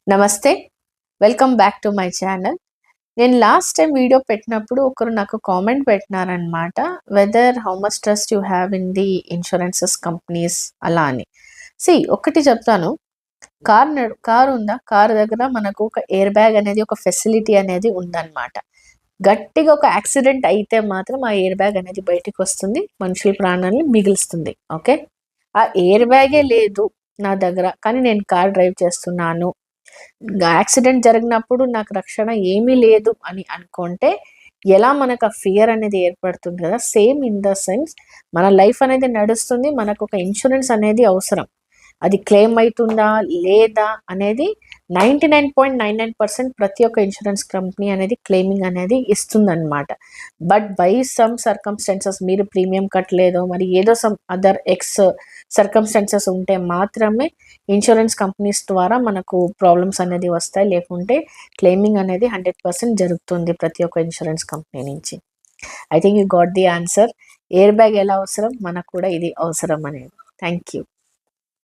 నమస్తే, welcome back to my channel. నేను last time video పెట్టినప్పుడు ఒకరు నాకు కామెంట్ పెట్టినారనమాట. Whether how much trust you have in the insurances companies అలా అని. ఒకటి చెప్తాను, కారు ఉందా, కారు దగ్గర మనకు ఒక ఎయిర్ బ్యాగ్ అనేది, ఒక ఫెసిలిటీ అనేది ఉందన్నమాట. గట్టిగా ఒక యాక్సిడెంట్ అయితే మాత్రం ఆ ఎయిర్ బ్యాగ్ అనేది బయటికి వస్తుంది, మనుషుల ప్రాణాలని మిగులుస్తుంది. ఓకే, ఆ ఎయిర్ బ్యాగే లేదు నా దగ్గర, కానీ నేను కార్ డ్రైవ్ చేస్తున్నాను, యాక్సిడెంట్ జరిగినప్పుడు నాకు రక్షణ ఏమీ లేదు అని అనుకుంటే ఎలా మనకు ఆ ఫియర్ అనేది ఏర్పడుతుంది కదా. సేమ్ ఇన్ ద సెన్స్ మన లైఫ్ అనేది నడుస్తుంది, మనకు ఒక ఇన్సూరెన్స్ అనేది అవసరం. అది క్లెయిమ్ అవుతుందా లేదా అనేది 99.99% ప్రతి ఒక్క ఇన్సూరెన్స్ కంపెనీ అనేది క్లెయిమింగ్ అనేది ఇస్తుందన్నమాట. బట్ బై సమ్ సర్కమ్స్టెన్సెస్ మీరు ప్రీమియం కట్టలేదో, మరి ఏదో సమ్ అదర్ సర్కమ్స్టెన్సెస్ ఉంటే మాత్రమే ఇన్సూరెన్స్ కంపెనీస్ ద్వారా మనకు ప్రాబ్లమ్స్ అనేది వస్తాయి. లేకుంటే క్లెయిమింగ్ అనేది 100% జరుగుతుంది ప్రతి ఒక్క ఇన్సూరెన్స్ కంపెనీ నుంచి. I think you got the answer. Air bag ఎలా అవసరం, మనకు కూడా ఇది అవసరం అనేది. Thank you.